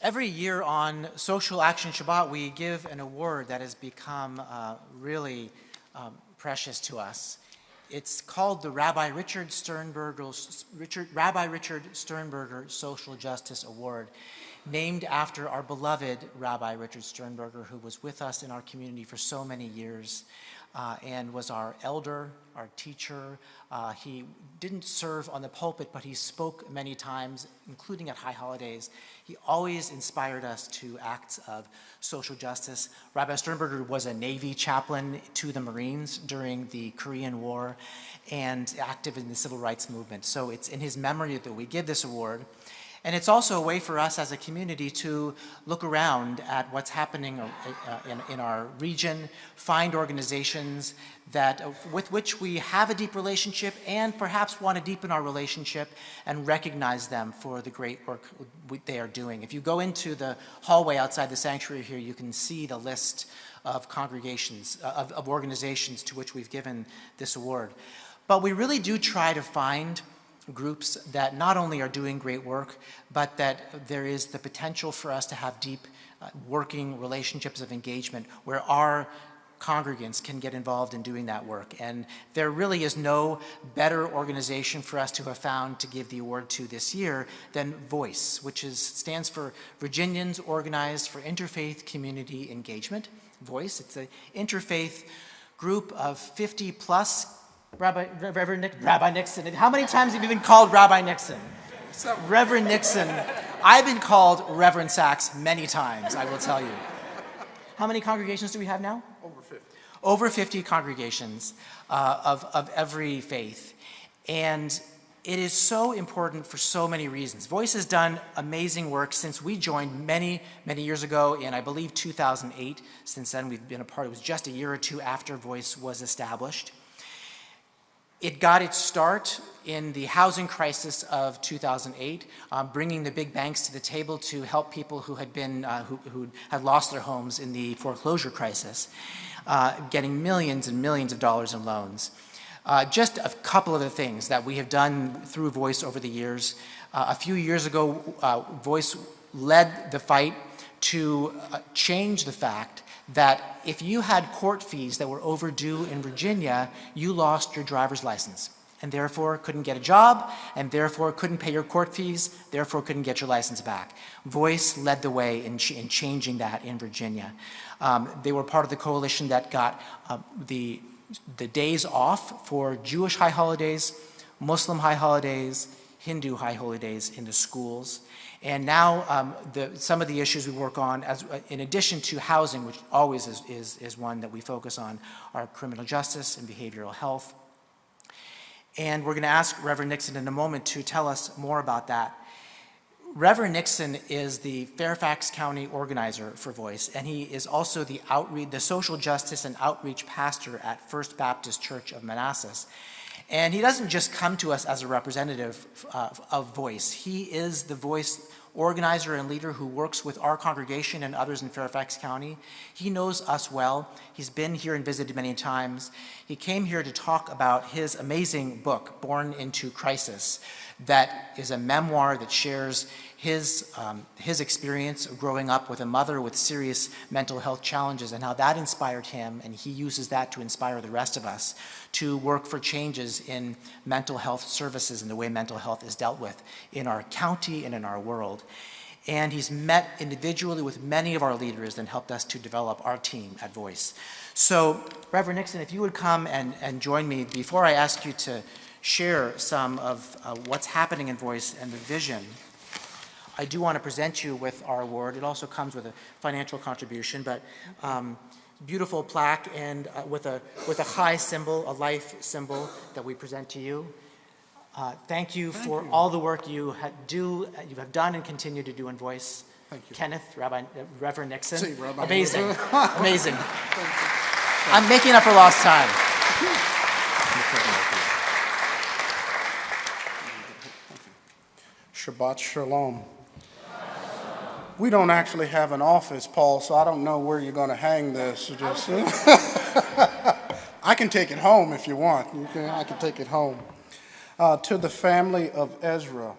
Every year on Social Action Shabbat, we give an award that has become really precious to us. It's called the Rabbi Richard Sternberger Social Justice Award, named after our beloved Rabbi Richard Sternberger, who was with us in our community for so many years and was our elder, our teacher. He didn't serve on the pulpit, but he spoke many times, including at high holidays. He always inspired us to acts of social justice. Rabbi Sternberger was a Navy chaplain to the Marines during the Korean War and active in the civil rights movement. So it's in his memory that we give this award. And it's also a way for us as a community to look around at what's happening in our region, find organizations with which we have a deep relationship and perhaps want to deepen our relationship and recognize them for the great work they are doing. If you go into the hallway outside the sanctuary here, you can see the list of congregations, of organizations to which we've given this award. But we really do try to find groups that not only are doing great work, but that there is the potential for us to have deep working relationships of engagement where our congregants can get involved in doing that work. And there really is no better organization for us to have found to give the award to this year than Voice, which stands for Virginians Organized for Interfaith Community Engagement. Voice, it's an interfaith group of 50 plus Rabbi Nixon. How many times have you been called Rabbi Nixon? Reverend Nixon. I've been called Reverend Saxe many times, I will tell you. How many congregations do we have now? Over 50. Over 50 congregations of every faith. And it is so important for so many reasons. Voice has done amazing work since we joined many, many years ago in, I believe, 2008. Since then, we've been a part. It was just a year or two after Voice was established. It got its start in the housing crisis of 2008, bringing the big banks to the table to help people who had who had lost their homes in the foreclosure crisis, getting millions and millions of dollars in loans. Just a couple of the things that we have done through Voice over the years. A few years ago, Voice led the fight to change the fact that if you had court fees that were overdue in Virginia, you lost your driver's license and therefore couldn't get a job and therefore couldn't pay your court fees, therefore couldn't get your license back. Voice led the way in changing that in Virginia. They were part of the coalition that got the days off for Jewish high holidays, Muslim high holidays, Hindu high holidays in the schools. And now some of the issues we work on, in addition to housing, which always is one that we focus on, are criminal justice and behavioral health. And we're going to ask Reverend Nixon in a moment to tell us more about that. Reverend Nixon is the Fairfax County organizer for Voice, and he is also the social justice and outreach pastor at First Baptist Church of Manassas. And he doesn't just come to us as a representative of Voice. He is the Voice organizer and leader who works with our congregation and others in Fairfax County. He knows us well. He's been here and visited many times. He came here to talk about his amazing book, Born into Crisis, that is a memoir that shares his experience of growing up with a mother with serious mental health challenges and how that inspired him, and he uses that to inspire the rest of us to work for changes in mental health services and the way mental health is dealt with in our county and in our world. And he's met individually with many of our leaders and helped us to develop our team at Voice. So, Reverend Nixon, if you would come and join me before I ask you to share some of what's happening in Voice and the vision. I do want to present you with our award. It also comes with a financial contribution, but beautiful plaque and with a high symbol, a life symbol that we present to you. Thank you for all the work you have done and continue to do in Voice. Thank you. Kenneth, Reverend Nixon. See, Rabbi. Amazing, amazing. I'm making up for lost time. Shabbat Shalom. We don't actually have an office, Paul, so I don't know where you're going to hang this. I can take it home if you want. I can take it home. To the family of Ezra,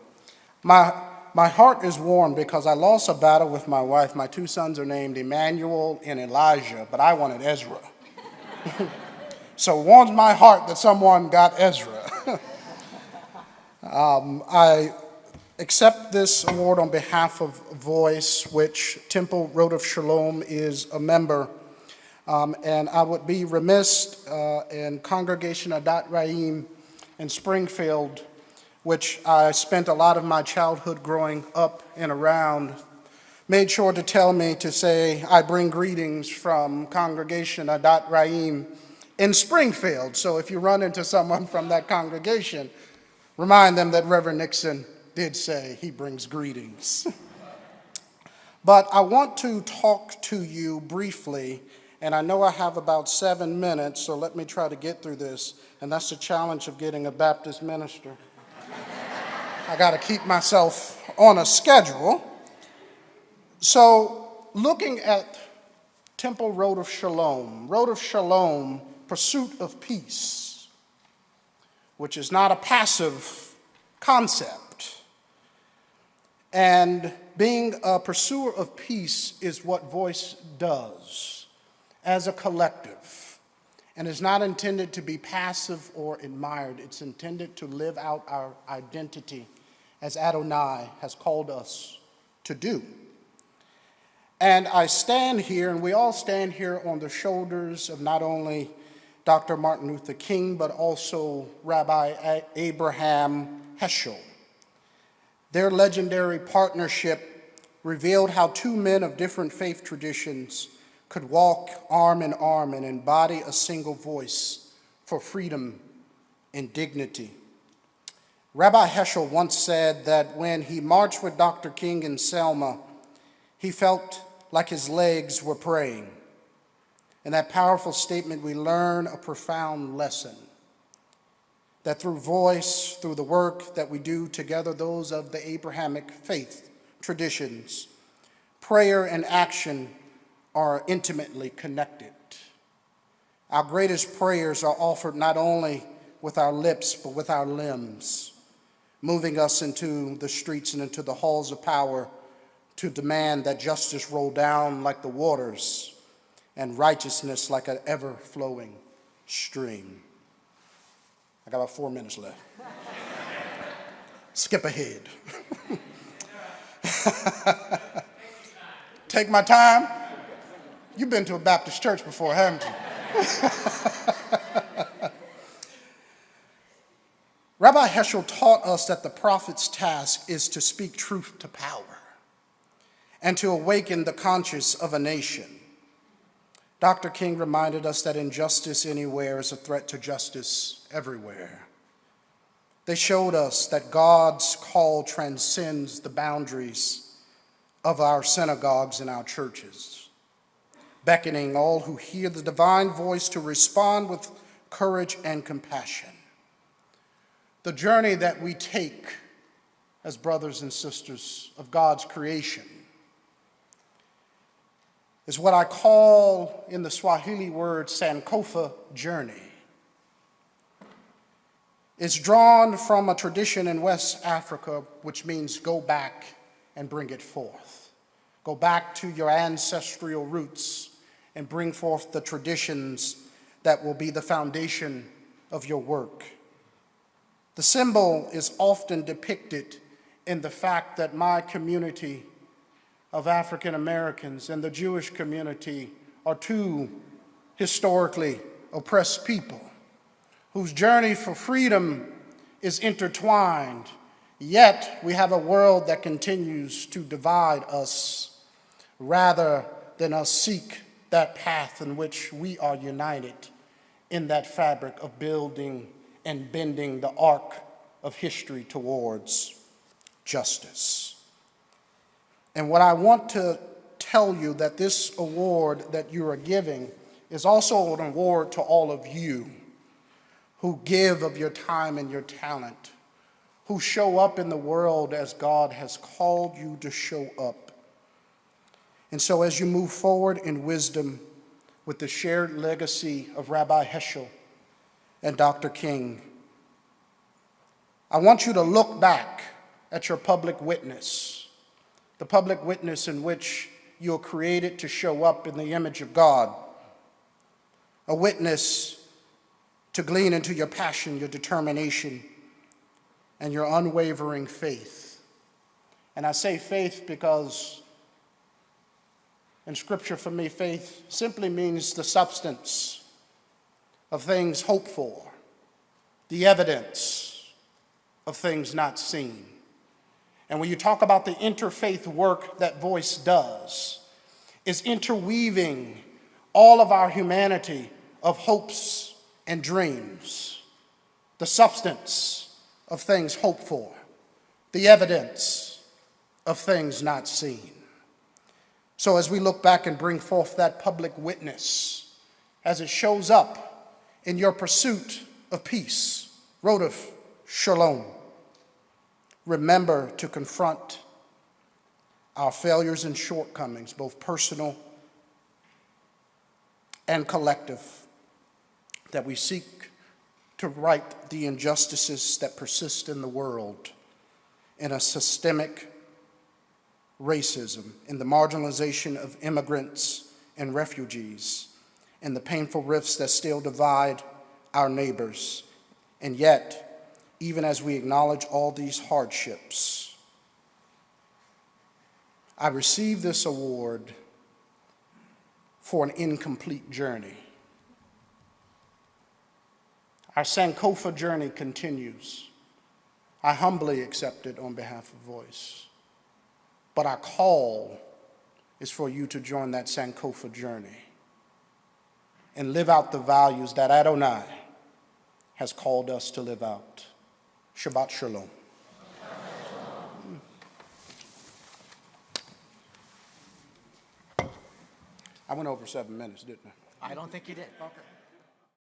my My heart is warm because I lost a battle with my wife. My two sons are named Emmanuel and Elijah, but I wanted Ezra. So it warms my heart that someone got Ezra. I accept this award on behalf of Voice, which Temple Rodef Shalom is a member. And I would be remiss in Congregation Adat Raim in Springfield, which I spent a lot of my childhood growing up and around, made sure to tell me to say, I bring greetings from Congregation Adat Raim in Springfield. So if you run into someone from that congregation, remind them that Reverend Nixon did say he brings greetings. But I want to talk to you briefly, and I know I have about 7 minutes, so let me try to get through this. And that's the challenge of getting a Baptist minister. I got to keep myself on a schedule. So looking at Temple Rodef Shalom, pursuit of peace, which is not a passive concept. And being a pursuer of peace is what Voice does as a collective, and is not intended to be passive or admired. It's intended to live out our identity as Adonai has called us to do. And I stand here, and we all stand here on the shoulders of not only Dr. Martin Luther King, but also Rabbi Abraham Heschel. Their legendary partnership revealed how two men of different faith traditions could walk arm in arm and embody a single voice for freedom and dignity. Rabbi Heschel once said that when he marched with Dr. King in Selma, he felt like his legs were praying. In that powerful statement, we learn a profound lesson, that through Voice, through the work that we do together, those of the Abrahamic faith traditions, prayer and action are intimately connected. Our greatest prayers are offered not only with our lips, but with our limbs, moving us into the streets and into the halls of power to demand that justice roll down like the waters and righteousness like an ever-flowing stream. I got about 4 minutes left. Skip ahead. Take my time. You've been to a Baptist church before, haven't you? Rabbi Heschel taught us that the prophet's task is to speak truth to power and to awaken the conscience of a nation. Dr. King reminded us that injustice anywhere is a threat to justice everywhere. They showed us that God's call transcends the boundaries of our synagogues and our churches, beckoning all who hear the divine voice to respond with courage and compassion. The journey that we take as brothers and sisters of God's creation is what I call in the Swahili word Sankofa journey. It's drawn from a tradition in West Africa which means go back and bring it forth. Go back to your ancestral roots and bring forth the traditions that will be the foundation of your work. The symbol is often depicted in the fact that my community of African Americans and the Jewish community are two historically oppressed people whose journey for freedom is intertwined, yet we have a world that continues to divide us rather than us seek that path in which we are united in that fabric of building and bending the arc of history towards justice. And what I want to tell you that this award that you are giving is also an award to all of you who give of your time and your talent, who show up in the world as God has called you to show up. And so as you move forward in wisdom with the shared legacy of Rabbi Heschel and Dr. King, I want you to look back at your public witness, the public witness in which you're created to show up in the image of God, a witness to glean into your passion, your determination, and your unwavering faith. And I say faith because in Scripture, for me, faith simply means the substance of things hoped for, the evidence of things not seen. And when you talk about the interfaith work that voice does, is interweaving all of our humanity of hopes and dreams, the substance of things hoped for, the evidence of things not seen. So as we look back and bring forth that public witness, as it shows up in your pursuit of peace, Rodef, Shalom, remember to confront our failures and shortcomings, both personal and collective, that we seek to right the injustices that persist in the world, in a systemic racism, in the marginalization of immigrants and refugees, in the painful rifts that still divide our neighbors. And yet, even as we acknowledge all these hardships, I receive this award for an incomplete journey. Our Sankofa journey continues. I humbly accept it on behalf of Voice. But our call is for you to join that Sankofa journey and live out the values that Adonai has called us to live out. Shabbat Shalom. I went over 7 minutes, didn't I? I don't think you did. Okay.